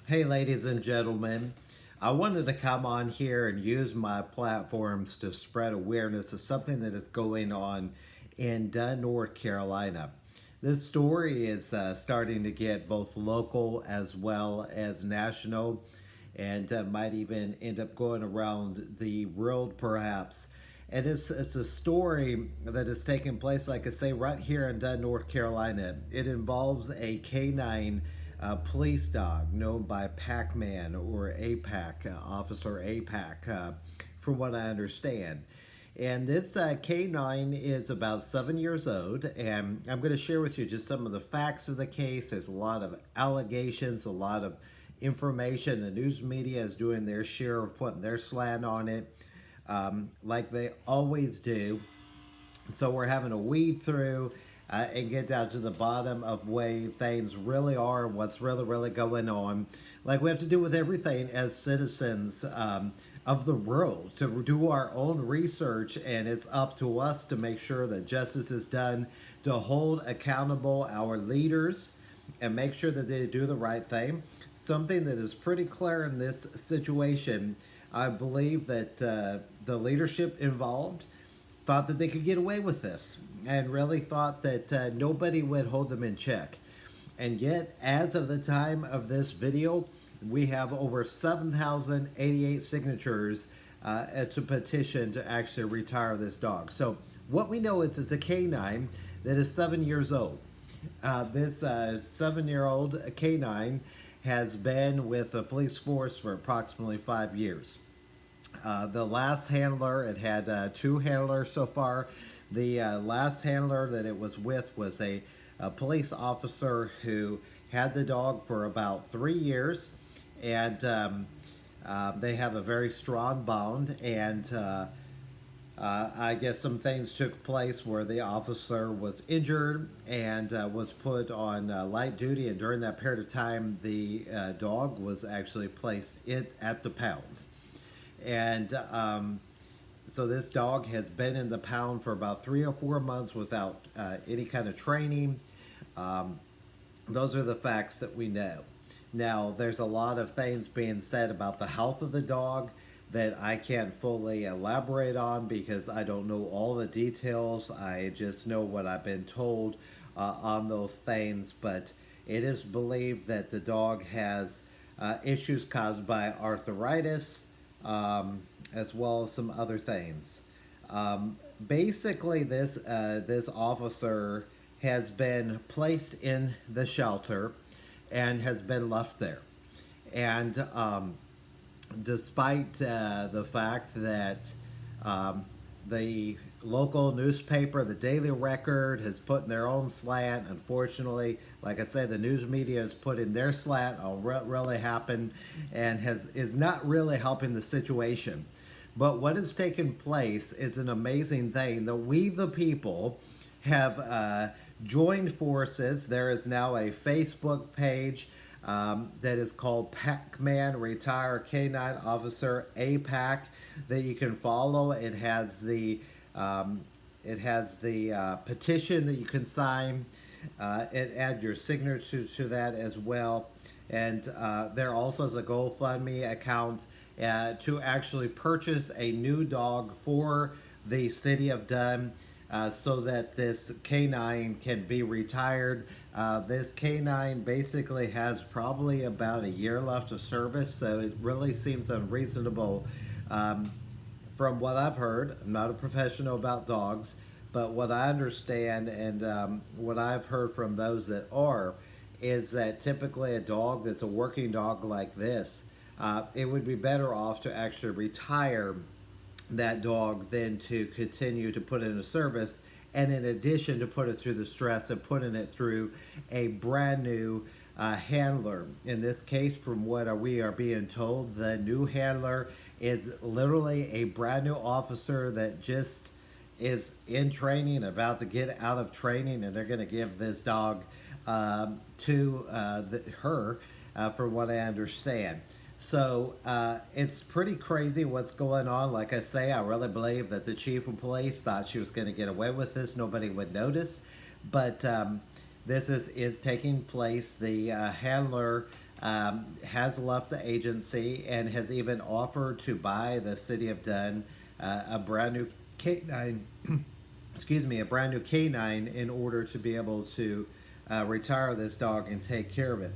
Hey, ladies and gentlemen. I wanted to come on here and use my platforms to spread awareness of something that is going on in Dunn, North Carolina. This story is starting to get both local as well as national, and might even end up going around the world, perhaps. And it's a story that is taking place, like I say, right here in Dunn, North Carolina. It involves a K-9 police dog known by Pac-Man or APAC, Officer APAC, from what I understand. And this K-9 is about 7 years old, and I'm going to share with you just some of the facts of the case. There's a lot of allegations, a lot of information. The news media is doing their share of putting their slant on it, like they always do. So we're having to weed through and get down to the bottom of way things really are and what's really going on. Like we have to do with everything as citizens of the world to do our own research, and it's up to us to make sure that justice is done, to hold accountable our leaders and make sure that they do the right thing. Something that is pretty clear in this situation, I believe that the leadership involved thought that they could get away with this and really thought that nobody would hold them in check. And yet, as of the time of this video, we have over 7,088 signatures to petition to actually retire this dog. So what we know is it's a K-9 that is 7 years old. This 7-year-old K-9 has been with the police force for approximately 5 years. The last handler, it had two handlers so far. The last handler that it was with was a police officer who had the dog for about 3 years, and they have a very strong bond. And I guess some things took place where the officer was injured and was put on light duty, and during that period of time, the dog was actually placed at the pound. And so this dog has been in the pound for about 3 or 4 months without any kind of training. Those are the facts that we know. Now, there's a lot of things being said about the health of the dog that I can't fully elaborate on because I don't know all the details. I just know what I've been told on those things. But it is believed that the dog has issues caused by arthritis, as well as some other things. Basically, this officer has been placed in the shelter and has been left there. And despite the fact that the local newspaper, the Daily Record, has put in their own slant. Unfortunately, like I said, the news media has put in their slant on what really happened and is not really helping the situation. But what has taken place is an amazing thing that we, the people, have joined forces. There is now a Facebook page that is called Pac-Man Retire K-9 Officer APAC that you can follow. It has the petition that you can sign and add your signature to that as well. And there also is a GoFundMe account to actually purchase a new dog for the city of Dunn, so that this K-9 can be retired. This K-9 basically has probably about a year left of service, so it really seems unreasonable. From what I've heard, I'm not a professional about dogs, but what I understand and what I've heard from those that are, is that typically a dog that's a working dog like this, it would be better off to actually retire that dog than to continue to put it in a service, and in addition to put it through the stress of putting it through a brand new handler. In this case, from what we are being told, the new handler is literally a brand new officer that just is in training, about to get out of training, and they're going to give this dog to her, from what I understand. So it's pretty crazy what's going on. Like I say, I really believe that the chief of police thought she was going to get away with this. Nobody would notice. But this is taking place. The handler has left the agency and has even offered to buy the city of Dunn a brand new K-9, excuse me, a brand new K-9 in order to be able to retire this dog and take care of it.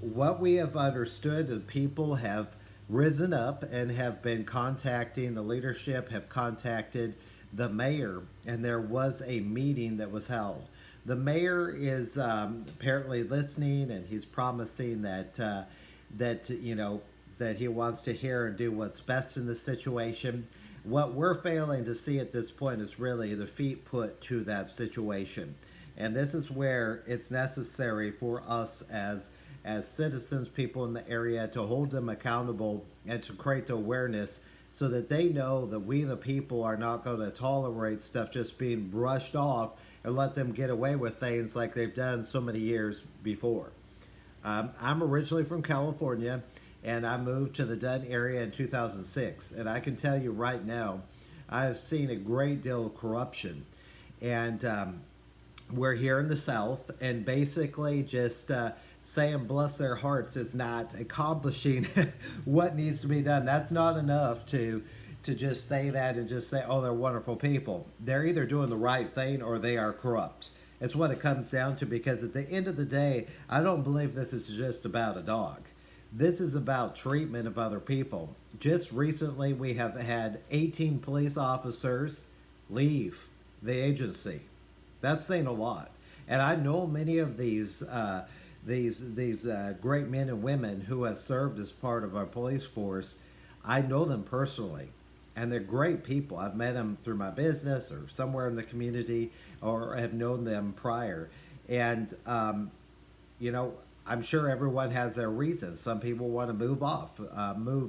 What we have understood, the people have risen up and have been contacting the leadership, have contacted the mayor, and there was a meeting that was held. The mayor is apparently listening, and he's promising that that he wants to hear and do what's best in the situation. What we're failing to see at this point is really the feet put to that situation, and this is where it's necessary for us as citizens, people in the area, to hold them accountable and to create the awareness so that they know that we the people are not going to tolerate stuff just being brushed off and let them get away with things like they've done so many years before. I'm originally from California, and I moved to the Dunn area in 2006, and I can tell you right now, I have seen a great deal of corruption, and we're here in the South, and basically just saying bless their hearts is not accomplishing what needs to be done. That's not enough to just say that and just say, oh, they're wonderful people. They're either doing the right thing or they are corrupt. It's what it comes down to, because at the end of the day, I don't believe that this is just about a dog. This is about treatment of other people. Just recently, we have had 18 police officers leave the agency. That's saying a lot. And I know many of these great men and women who have served as part of our police force. I know them personally, and they're great people. I've met them through my business or somewhere in the community, or have known them prior. And I'm sure everyone has their reasons. Some people want to move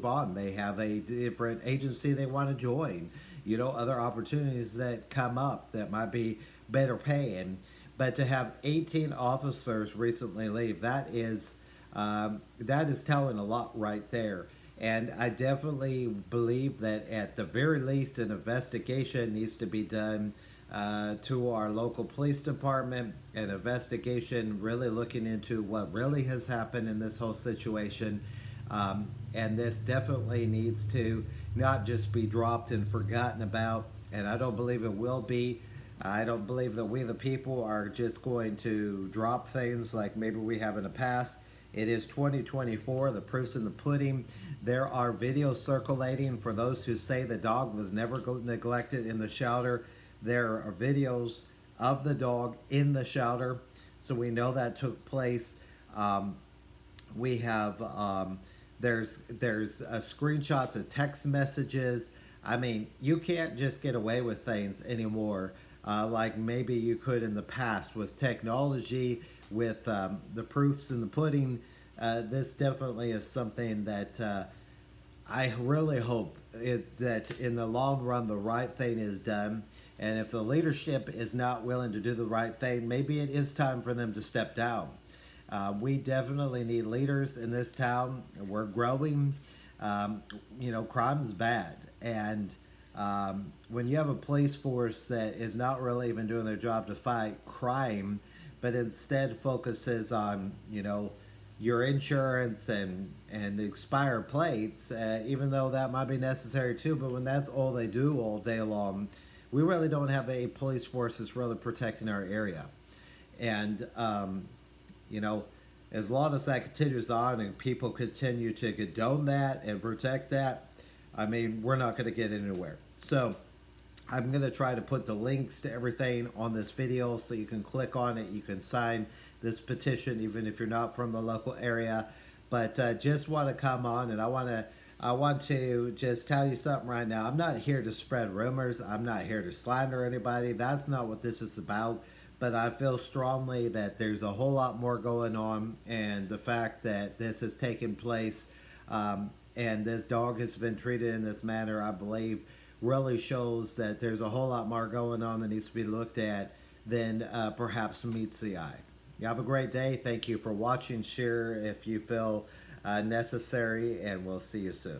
on. They have a different agency they want to join. Other opportunities that come up that might be better paying. But to have 18 officers recently leave, that is telling a lot right there. And I definitely believe that at the very least, an investigation needs to be done to our local police department, an investigation really looking into what really has happened in this whole situation. And this definitely needs to not just be dropped and forgotten about. And I don't believe it will be. I don't believe that we the people are just going to drop things like maybe we have in the past. It is 2024, the proof's in the pudding. There are videos circulating for those who say the dog was never neglected in the shelter. There are videos of the dog in the shelter, so we know that took place. We have there's screenshots of text messages. I mean, you can't just get away with things anymore like maybe you could in the past with technology, with the proofs in the pudding. This definitely is something that I really hope that in the long run the right thing is done. And if the leadership is not willing to do the right thing, maybe it is time for them to step down. We definitely need leaders in this town. We're growing. Crime's bad. And when you have a police force that is not really even doing their job to fight crime, but instead focuses on, your insurance and expired plates, even though that might be necessary too, but when that's all they do all day long, we really don't have a police force that's really protecting our area. And, as long as that continues on and people continue to condone that and protect that, I mean, we're not going to get anywhere. So I'm going to try to put the links to everything on this video so you can click on it. You can sign this petition even if you're not from the local area. But just want to come on, and I want to just tell you something right now. I'm not here to spread rumors. I'm not here to slander anybody. That's not what this is about. But I feel strongly that there's a whole lot more going on, and the fact that this has taken place and this dog has been treated in this manner, I believe, really shows that there's a whole lot more going on that needs to be looked at than perhaps meets the eye. You have a great day. Thank you for watching. Share if you feel necessary, and we'll see you soon.